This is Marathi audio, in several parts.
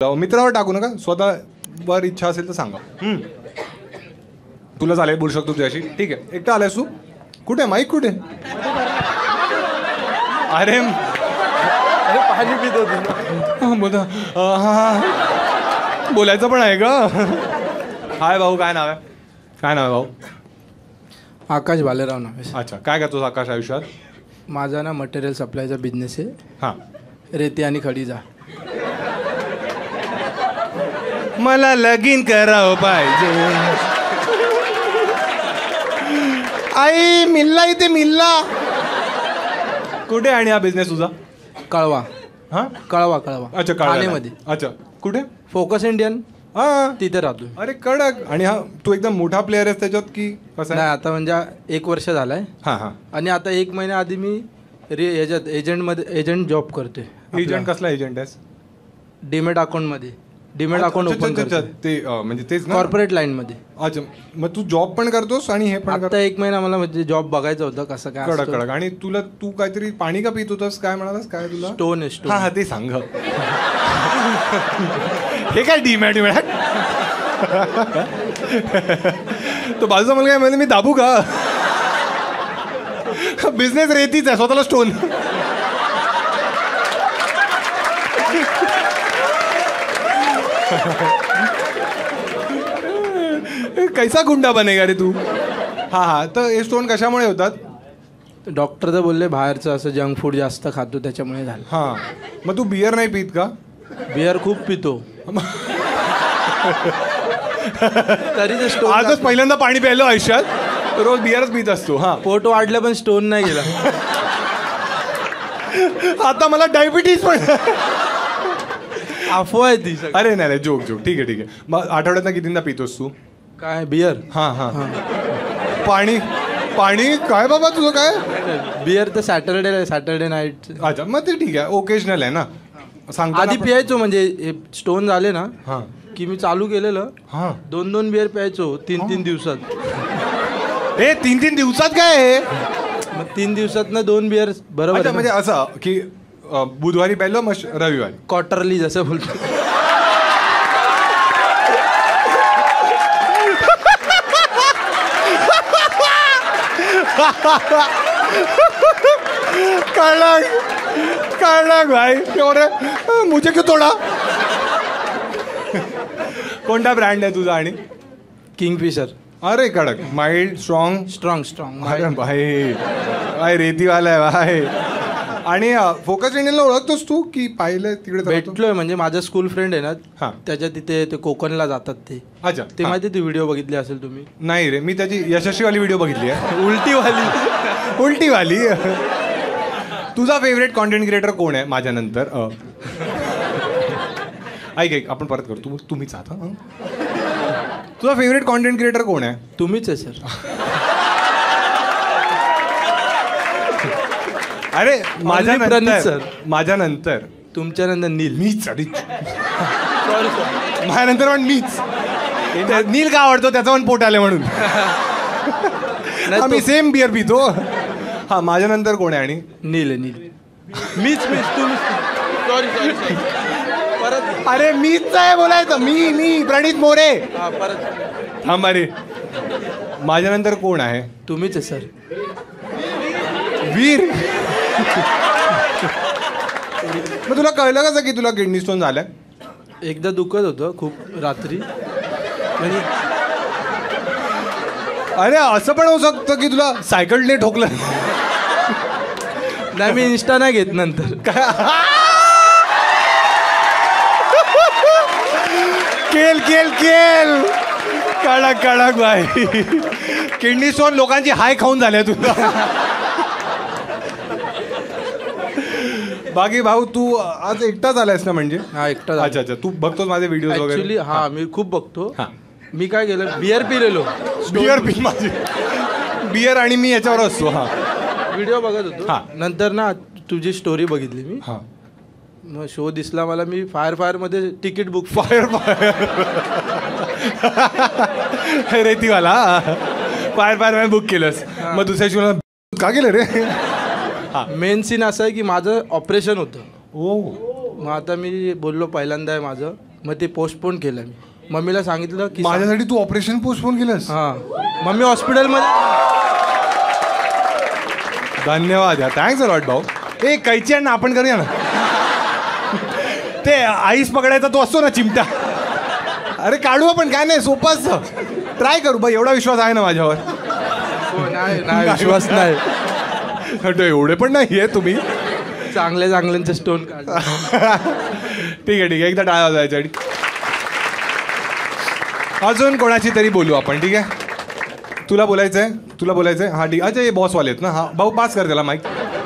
मित्रावर टाकू नका, स्वतःवर इच्छा असेल तर सांगा. तुला चालेल, बोलू शकतो तुझ्याशी. ठीक आहे, एकटा आलायस तू? कुठे माईक कुठे? अरे पाणी पित होतो. बोलायचं पण आहे का? हाय भाऊ, काय नाव आहे? काय नाव आहे भाऊ? आकाश भालेराव नाव आहे. अच्छा, काय करतोस आकाश आयुष्यात? माझा ना मटेरियल सप्लायचा बिझनेस आहे. हां, रेती आणि खडीचा. मला लगीन करावं पाहिजे. आई मिल्ला इथे मिल्ला. कुठे आणि हा बिझनेस तुझा? कळवा. हां, कळवा कळवा. अच्छा, ठाण्यामध्ये. अच्छा, कुठे? Focus Indian. हां, तिथे राहतो. अरे कडक. आणि हा तू एकदम मोठा प्लेअर आहेस त्याच्यात की कसं नाही, आहे? आता म्हणजे 1 वर्ष झालाय. हां हां. आणि आता 1 महिन्या आधी मी याच्यात एजंट जॉब करतोय. एजंट कसला एजंट आहेस? डीमेट अकाउंटमध्ये. डीमेट अकाउंट ओपन करतो. ते म्हणजे तेच ना? कॉर्पोरेट लाईनमध्ये. अच्छा, मग तू जॉब पण करतोस आणि हे पण आता 1 महिना मला म्हणजे जॉब बघायचं होतं कसं काय कडक असतं. कडक. आणि तू काहीतरी पाणी का पित होतास? काय म्हणालास? काय तुला? स्टोन आहे, स्टोन. हा हा, ते सांग. हे काय डीमॅट मॅट? तो बाजूचा मुलगा आहे म्हणजे मी दाबू का? बिझनेस रेतीच आहे, स्वतःला स्टोन. कैसा गुंडा बनेगा रे तू? हा हा, तर हे स्टोन कशामुळे होतात? डॉक्टर तर बोलले बाहेरचं असं जंक फूड जास्त खातो त्याच्यामुळे झालं. हा, मग तू बियर नाही पित का? बियर खूप पितो. तरी ते स्टोन. आजच पहिल्यांदा पाणी प्यायलो आयुष्यात, रोज बियरच पित असतो. हा, पोट वाढलं पण स्टोन नाही गेला. आता मला डायबिटीज पण. अफवा आहे ती सगळी. अरे नाही, जोक जोक. ठीक आहे ठीक आहे. मग आठवड्यात कितींदा पितोस तू? काय बियर? हां हां. पाणी पाणी काय बाबा तुझं काय? बियर तर सॅटर्डे नाईट. अच्छा, मग ते ठीक आहे, ओकेजनल आहे ना. सांगता आधी पियायचो म्हणजे स्टोन झाले ना हां की मी चालू केलेलं. हां. 2 बियर प्यायचो 3 दिवसात. हे 3 दिवसात काय आहे? मग 3 दिवसात ना 2 बियर बरोबर अच्छा, आहे म्हणजे असं की बुधवारी प्यायलो मग रविवारी. क्वार्टरली जसं बोलतो. कळलं भाई. मुझे क्यों तोडा? कोणता ब्रँड आहे तुझा? आणि किंगफिशर. अरे कडक. Mild strong. स्ट्रॉंग. अरे भाई, भाई रेतीवाला आहे भाई. आणि फोकस इंडियनला ओळखतोस तू की पाहिलं तिकडे? भेटलोय म्हणजे माझा स्कूल फ्रेंड आहे हां. ना, त्याच्या तिथे ते कोकणला जातात ते. अच्छा, ते माहिती ती व्हिडिओ बघितली असेल तुम्ही? नाही रे, मी त्याची यशस्वीवाली व्हिडिओ बघितली आहे. उलटीवाली. तुझा फेवरेट कॉन्टेंट क्रिएटर कोण आहे माझ्यानंतर? ऐक, आपण परत करतो. तुम्हीच आहात. तुझा फेवरेट कॉन्टेंट क्रिएटर कोण आहे? तुम्हीच आहे सर. अरे सर. माझ्यानंतर तुमच्यानंतर नील. मीच. सॉरी. माझ्यानंतर पण मीच. नील का आवडतो? त्याचं पण पोट आले म्हणून. आम्ही सेम बियर पितो. हा, माझ्यानंतर कोण आहे? आणि नील. मीच तुम्ही. सॉरी. परत. अरे मीच आहे बोलायचं. मी प्रणित मोरे. परत. थांब. अरे माझ्यानंतर कोण आहे? तुम्हीच आहे सर. वीर. मग तुला कळलं कसं की तुला किडनी स्टोन झालाय? एकदा दुखत होतं खूप रात्री म्हणजे. अरे असं पण होऊ शकतं की तुला सायकलने ठोकलं. नाही, मी इन्स्टा नाही घेत नंतर. केल कडक भाई. किडनी स्टोन लोकांची हाय खाऊन झाल्या तुला. बाकी भाऊ, तू आज एकटाच आलायस ना? म्हणजे हा, एकटा. अच्छा, तू बघतोस माझे व्हिडिओ वगैरे? ऍक्च्युली हा, मी खूप बघतो. हां. मी काय केलं, बियर पिलेलो. बियर आणि मी याच्यावर असतो. हा, व्हिडिओ बघत होतो. हां. नंतर ना तुझी स्टोरी बघितली मी. हां. मग शो दिसला मला. मी फायर मध्ये तिकीट बुक. फायर रेतीवाला. फायर बुक केलंस. मग दुसऱ्या शिवाय का केलं रे? मेन सीन असं आहे की माझं ऑपरेशन होतं. ओ. मग आता मी बोललो पहिल्यांदा आहे माझं. मग ते पोस्टपोन केलं मी. मम्मीला सांगितलं की माझ्यासाठी तू ऑपरेशन पोस्टपोन केलंस. हां, मम्मी हॉस्पिटलमध्ये. धन्यवाद या, थँक्स अ लॉट भाऊ. ए कैची आहे ना, आपण करूया ना. ते आईस पकडायचा तो असतो ना, चिमटा. अरे काढू आपण, काय नाही, सोपं असतं. ट्राय करू बा, एवढा विश्वास आहे ना माझ्यावर. नाही विश्वास नाही. एवढे पण नाही आहे तुम्ही. चांगल्यांचे स्टोन काढ. ठीक आहे, एकदा टाळा वाजवायसाठी. अजून कोणाची तरी बोलू आपण, ठीक आहे. तुला बोलायचंय हा ठीक. अच्छा, हे बॉसवाले आहेत ना. हा भाऊ, पास कर त्याला माईक.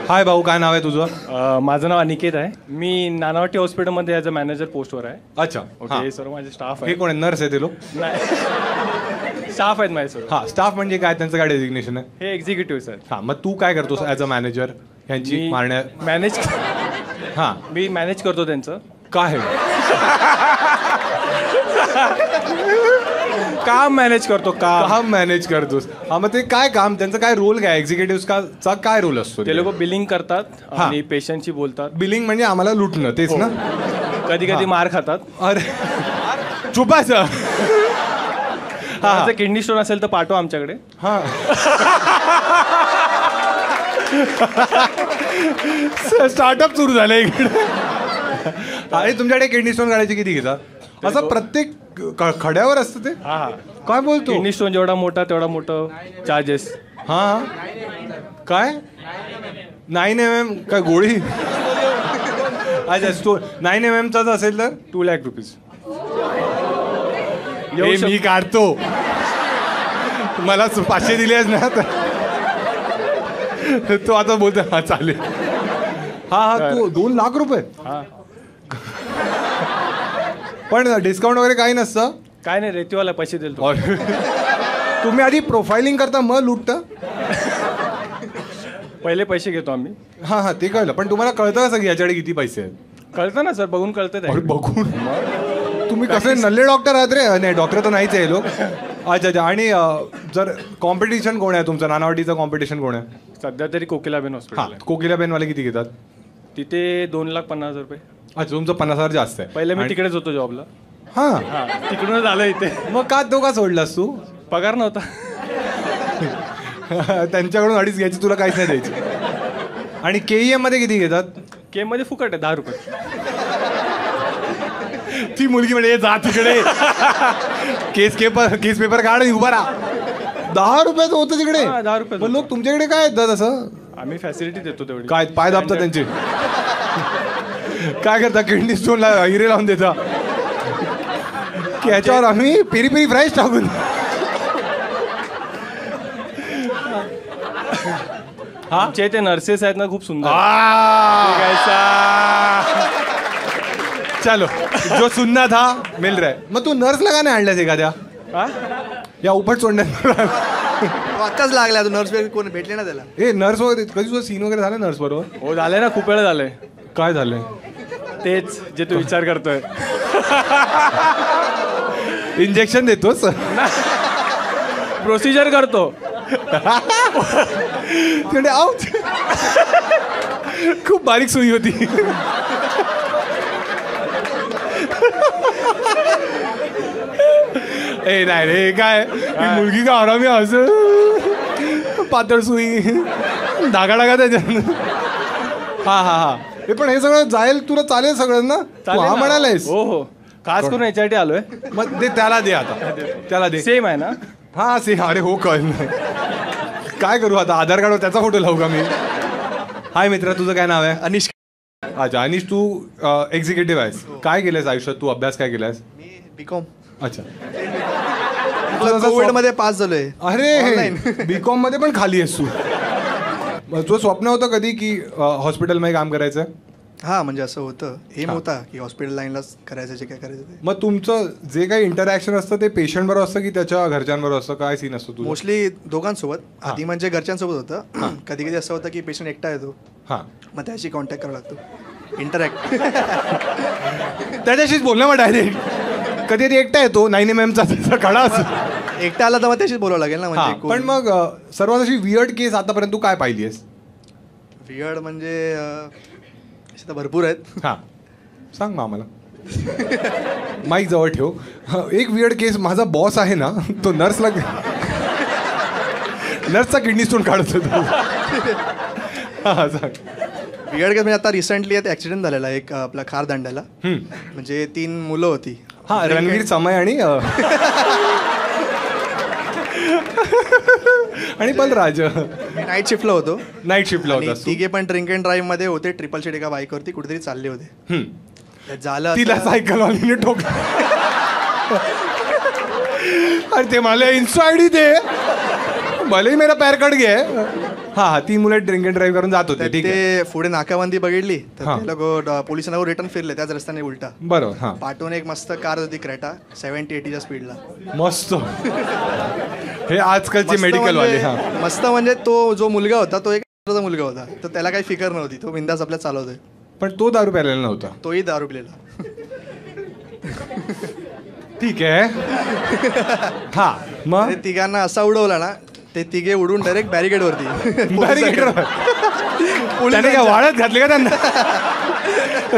हाय भाऊ, काय नाव आहे तुझं? माझं नाव अनिकेत आहे. मी नानावटी हॉस्पिटलमध्ये ॲज अ मॅनेजर पोस्टवर आहे. अच्छा, ओके. हे सर्व माझे स्टाफ हे आहे. कोण आहे? नर्स आहे ते लोक? नाही, स्टाफ आहेत माझे सर्व. हा, स्टाफ म्हणजे काय, त्यांचं काय डेजिग्नेशन आहे? हे एक्झिक्युटिव्ह आहेत. हा, मग तू काय करतोस ॲज अ मॅनेजर यांची मारण्या? मॅनेज हां, मी मॅनेज करतो त्यांचं. काय काम मॅनेज करतो. काम मॅनेज करतोस? हा, मग ते काय काम, त्यांचं काय रोल काय, एक्झिक्युटिव्हचा काय रोल असतो? ते लोक बिलिंग करतात आणि पेशंटशी बोलतात. बिलिंग म्हणजे आम्हाला लुटणं, तेच ना? कधी कधी मार खातात. अरे चुपायचं. जर किडनी स्टोन असेल तर पाठवा आमच्याकडे. हा, स्टार्टअप सुरू झालं इकडे. आणि तुमच्याकडे किडनी स्टोन काढायचे किती घेतात? असं प्रत्येक खड्यावर असतं ते? हा, काय बोलतो? किडनी स्टोन जेवढा मोठा तेवढा मोठं चार्जेस. हा, काय 9 mm काय गोळी? अच्छा, स्टोन 9 mm चा असेल तर 2 लाख रुपीज. मी काढतो. मला 500 दिलेच ना, तर तो आता बोलतो हा चालेल. हा, तू 2 लाख रुपये? हा, पण डिस्काउंट वगैरे काही नसतं? काय नाही, रेतीवाला पैसे देईल तो. तुम्ही आधी प्रोफायलिंग करता मग लुटता? पहिले पैसे घेतो आम्ही. हा, ते कळलं. पण तुम्हाला कळतं कसं की याच्याकडे किती पैसे आहेत? कळतं ना सर, बघून कळतं ते. बघून? तुम्ही कसे नल्ले डॉक्टर आहात रे? नाही, डॉक्टर तर नाहीच आहे लोक. अच्छा. आणि जर कॉम्पिटिशन कोण आहे तुमचं? नानावटीचं कॉम्पिटिशन कोण आहे सध्या तरी? कोकिलाबेन हॉस्पिटल. हां, कोकिलाबेनवाले किती घेतात? तिथे 2,50,000 रुपये. अच्छा, तुमचं 50,000 जास्त आहे. पहिले मी तिकडेच होतो जॉबला. हां, तिकडूनच आलं इथे. मग का सोडलास तू? पगार नव्हता. त्यांच्याकडून 2.5 घ्यायची, तुला काहीच नाही द्यायची. आणि KEM मध्ये किती घेतात? केम मध्ये फुकट आहे, 10 रुपये. ती मुलगी म्हणजे जा तिकडे. केस पेपर काढ आणि उभा राहा. 10 रुपयाचं होतं तिकडे? 10 रुपये. मग लोक तुमच्याकडे काय येतात असं? आम्ही फॅसिलिटी देतो तेवढी. काय पाय दाबतात त्यांचे? काय करता? किडनी स्टोनला हिरे लावून देता की याच्यावर आम्ही पेरी फ्राईज टाकून? आमचे ते नर्सेस आहेत ना, खूप सुंदर. चलो, जो सुनना था मिल रहा है. मग तू नर्सला का नाही आणल्यास एखाद्या? या उपट सोडण्यात आत्ताच लागला. तू नर्स कोण भेटले ना त्याला? ए, नर्स वगैरे कधी तुझं सीन वगैरे झालं नर्स बरोबर? हो, झालंय ना, खूप वेळ झालंय. काय झालंय? तेच जे तू विचार करतोय. इंजेक्शन देतोस? प्रोसिजर करतो. तिकडे आउट. खूप बारीक सुई होती. ए नाही रे, काय ही मुलगी का आरामी असं पातळ सुई, धागा त्याच्यात. हा. हे पण हे सगळं जाईल, तुला चालेल सगळं ना? हा म्हणालायस? हो, खास करून याच्यासाठी आलोय. मग ते त्याला दे आता, त्याला दे. सेम आहे ना? हा, सेम. अरे हो, कळलं. काय करू आता? आधार कार्डवर त्याचा फोटो लावू का मी? हाय मित्रा, तुझं काय नाव आहे? अनिश. अच्छा, अनिश, तू एक्झिक्युटिव्ह आहेस. काय केलंयस आयुष्यात? तू अभ्यास काय केलास? मी BCom. अच्छा. कोविड मध्ये पास झालोय. अरे, BCom मध्ये पण खाली आहेस तू? तुझं स्वप्न होतं कधी की हॉस्पिटलमध्ये काम करायचं? हा, म्हणजे असं होतं, एम होता की हॉस्पिटल लाईनलाच करायचं जे काय करायचं ते. मग तुमचं जे काही इंटरॅक्शन असतं ते पेशंट बरोबर असतं की त्याच्या घरच्यांबरोबर असतं? काय सीन असतो तुझं? मोस्टली दोघांसोबत. आधी म्हणजे घरच्यांसोबत होतं. कधी कधी असं होतं की पेशंट एकटा येतो, हां, मग त्याशी कॉन्टॅक्ट करावा लागतो, इंटरॅक्ट. त्याच्याशीच बोलणं मग डायरेक्ट. कधी कधी एकटा येतो 9 mm चा खडा असतो. एकटा आला तर मग त्याशीच बोलावं लागेल ना. म्हणजे पण मग सर्वात अशी वियर्ड केस आतापर्यंत तू काय पाहिली आहेस? वियर्ड म्हणजे असे तर भरपूर आहेत. हां, सांग मग आम्हाला. माईक जवळ ठेव. एक वियर्ड केस, माझा बॉस आहे ना तो नर्सचा किडनी स्टोन काढत होतो. हा सांग. बियर्ड केस म्हणजे आता रिसेंटली ॲक्सिडेंट झालेला एक आपला खारदांड्याला. म्हणजे 3 मुलं होती. हा रणवीर समय आणि आणि बलराज. मी नाईट शिफ्टला होतो. नाईट शिफ्टला आणि होता. तिघे पण ड्रिंक अँड ड्राईव्ह मध्ये होते. ट्रिपल सीट एका बाईकवरती कुठेतरी चालले होते. झालं तिला असं- सायकलवालीने ठोकलं. अरे ते मला इन्स्टा आय डी दे, भले मेरा पॅर कट घे. हा 3 मुलं ड्रिंक अँड ड्राईव्ह करून जात होते. ठीक आहे. ते पुढे नाकाबंदी बघितली तर हा. ते लोक पोलिसांना रिटर्न फिरले त्याच रस्त्याने उलटा. बरोबर. हा पाठवून एक मस्त कार होती क्रेटा 70-80च्या स्पीडला. मस्त. हे आजकालचे मेडिकल वाले. हा मस्त म्हणजे तो जो मुलगा होता तो एक मुलगा होता, तर त्याला काही फिकर नव्हती. तो बिंदास आपल्या चालवतोय. पण तो दारू प्यायलेला नव्हता. तोही दारू पिलेला. ठीक आहे. हा मग आणि तिघांना असा उडवला ना, ते तिघे उडून डायरेक्ट बॅरिकेड वरती. बॅरिकेडवर. त्याने काय वाळत घातले का त्यांना?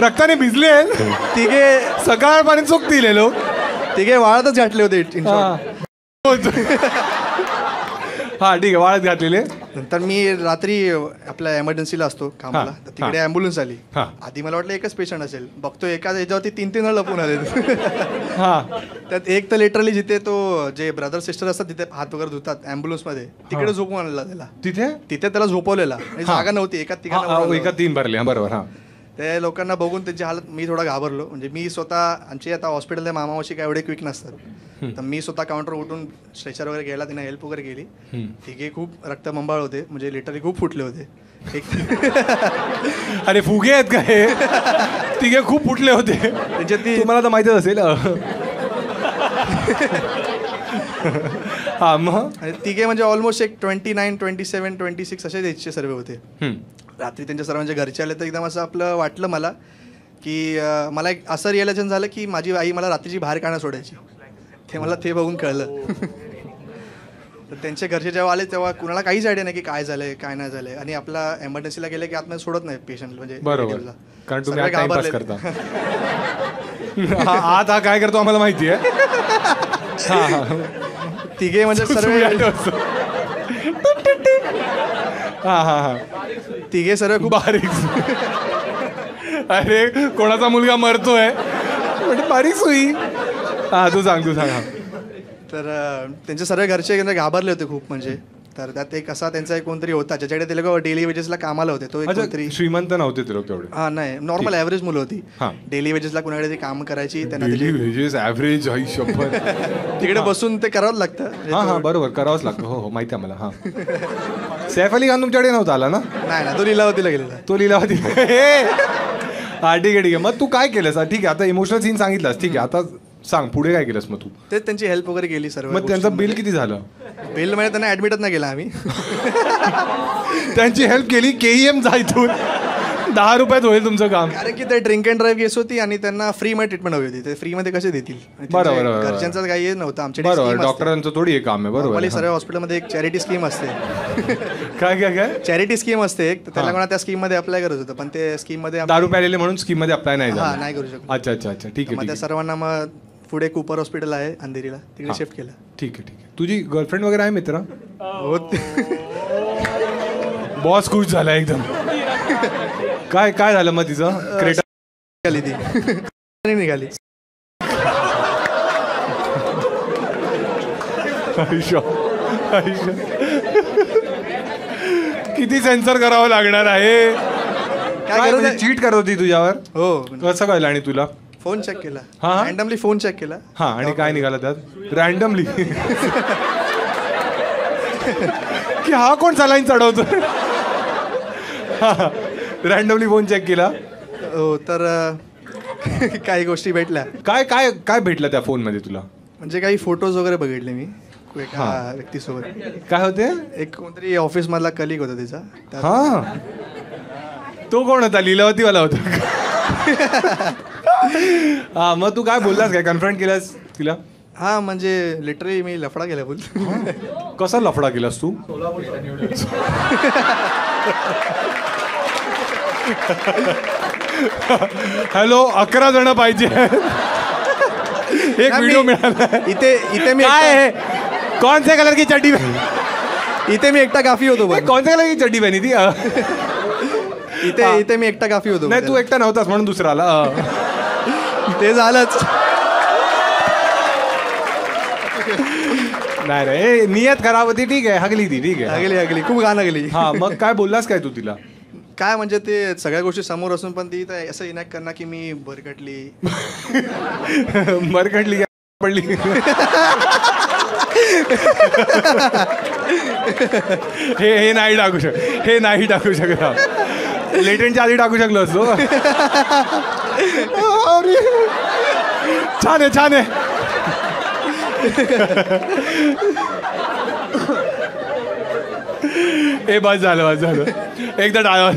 रक्ताने भिजले. तिघे सकाळपर्यंत चोखतील लोक. तिघे वाळतच घातले होते in short. हा ठीक आहे, वाळत घातलेले. नंतर मी रात्री आपल्या एमर्जन्सीला असतो कामाला. हा, तर तिकडे ॲम्ब्युलन्स आली. हा. आधी मला वाटलं एकच पेशंट असेल. बघतो एका याच्यावरती 3 लपून आले. हा त्यात एक तर लिटरली जिथे तो जे ब्रदर सिस्टर असतात तिथे हात वगैरे धुतात ॲम्ब्युलन्समध्ये, तिकडे झोपून आणला त्याला. तिथे त्याला झोपवलेला. आणि जागा नव्हती. एका हा, तिघांना एका 3 भरले. हा बरोबर. हा त्या लोकांना बघून त्यांची हालत मी थोडा घाबरलो. म्हणजे मी स्वतः आमची आता हॉस्पिटलच्या मामावशी काय एवढे क्विक नसतात. तर मी स्वतः काउंटर उठून स्ट्रेचर वगैरे घ्यायला तिने हेल्प वगैरे केली. तिघे खूप रक्तबंबाळ होते. म्हणजे लिटरली खूप फुटले होते. अरे फुगे आहेत का हे? तिघे खूप फुटले होते. त्यांच्यात ती तुम्हाला तर माहितीच असेल. हा मग आणि तिघे म्हणजे ऑलमोस्ट एक 29, 27, 26 असे एजचे सर्व होते. रात्री त्यांच्या सर्वांच्या घरचे आले तर एकदम असं आपलं वाटलं मला की मला एक असं रिअलायझेशन झालं की माझी आई मला रात्रीची बाहेर का नाही सोडायची. ते मला ते बघून कळलं. तर त्यांचे घरचे जेव्हा आले तेव्हा कुणाला काहीच आयडिया नाही की काय झालंय काय नाही झालंय. आणि आपला एमर्जन्सीला गेले की आतमध्ये सोडत नाही पेशंट. म्हणजे बरोबर, relative ला. कारण तुम्ही सर्व टाइमपास घाबरले. करता. हा आता काय करतो आम्हाला माहिती आहे. हा हा तिघे म्हणजे सर्व हा हा हा तिघे सर्व खूप बारीक. अरे कोणाचा मुलगा मरतोय म्हणजे बारीक सुई. हा तू सांग. हा. तर त्यांचे सर्व घरचे एकदम घाबरले होते खूप. म्हणजे तर त्यात एक असा त्यांचा एक कोणतरी होता ज्याच्याकडे ते लोक डेली वेजेसला कामाला होते. तो एक कोणतरी श्रीमंत नव्हते ते लोक तेवढे. हा नाही नॉर्मल ॲव्हरेज मुलं होती. हा. डेली वेजेसला कुणाकडे ती काम करायची. त्यांना डेली त्याचे- वेजेस ॲव्हरेज आई शपथ. तिकडे बसून ते करावंच लागतं. म्हणजे हा हा बरोबर करावंच लागतं. हो हो माहिती आहे मला. हा सैफ अली खान तुमच्याकडे नव्हता आला ना? नाही ना तो लिलावतीला गेलेला. तो लिलावती. हा ठीक आहे. मग तू काय केलंस? ठीक आहे आता इमोशनल सीन सांगितलास. ठीक आहे आता सांग पुढे काय केलंस मग तू? ते त्यांची हेल्प वगैरे केली सर्व. मग त्यांचं बिल किती झालं? बिल म्हणजे त्यांना ऍडमिटच नाही केला आम्ही. त्यांची हेल्प केली. KEM जा इथून 10 रुपयात होईल तुमचं काम. कारण की ते ड्रिंक अँड ड्राईव्ह केस होती आणि त्यांना फ्री मध्ये ट्रीटमेंट हवी होती. ते फ्री मध्ये कसे देतील? आणि त्यांच्या बरोबर. घरच्यांचं काही हे नव्हतं. आमच्या बरोबर डॉक्टरांचं थोडी हे काम आहे. बरोबर. सर्व हॉस्पिटलमध्ये एक चॅरिटी स्कीम असते. काय काय काय चॅरिटी स्कीम असते एक. तर त्याला कोणा त्या स्कीम मध्ये अप्लाय करत होतं. पण ते स्कीम मध्ये दारू प्यालेले म्हणून स्कीम मध्ये अप्लाय नाही हा झालं. नाही करू शकतो. अच्छा अच्छा अच्छा ठीक मग आहे त्या ठीक सर्वांना मग पुढे कूपर हॉस्पिटल आहे अंधेरीला तिकडे शिफ्ट केलं. आहे ठीक आहे. तुझी गर्लफ्रेंड वगैरे आहे मित्र? होत बॉस खुश झाला एकदम. काय काय झालं मग तिचं? क्रेटा निघाली ती. निघाली. किती सेन्सर करावं लागणार आहे? काय करत चीट करत होती तुझ्यावर? हो कसं कळलं? आणि तुला? फोन चेक केला. हा? रँडमली फोन चेक केला. हा आणि काय निघाला त्यात? रँडमली की हा कोण सलाईन चढवतो? रँडमली फोन चेक केला. हो तर काही गोष्टी भेटल्या. काय काय काय भेटलं त्या फोन मध्ये तुला? म्हणजे काही फोटोज वगैरे बघितले मी एका व्यक्तीसोबत. काय होते? एक कोणतरी ऑफिस मधला कलिग होता त्याचा. हा तो कोण होता? लीलावतीवाला होता. हा मग तू काय बोललास? काय कन्फ्रंट केलास तिला? हा म्हणजे लिटरली मी लफडा केला बोल. कसा लफडा केलास तू? हॅलो 11 जण पाहिजे. एक व्हिडिओ मिळाला. इथे मी काय आहे? कौन से कलर की चड्डी इथे मी एकटा काफी होतो पण. कौन से कलर की चड्डी पहनी थी? इथे मी एकटा काफी होतो. नाही तू एकटा नव्हतास म्हणून दुसरा आला. ते झालंच. नाही रे नियत खराब होती. ठीक आहे हगली ती. ठीक आहे हगली खूप घाण हगली. हा मग काय बोललास काय तू तिला? काय म्हणजे ते सगळ्या गोष्टी समोर असून पण ती तर असं इनॅक्ट करणार की मी बरकटली. मरकटली का पडली? हे नाही टाकू हे नाही टाकू शकत. लेटेंटच्या आधी टाकू शकलो असतो. अरे छान आहे. हे बस झालं. एकदा टाळा.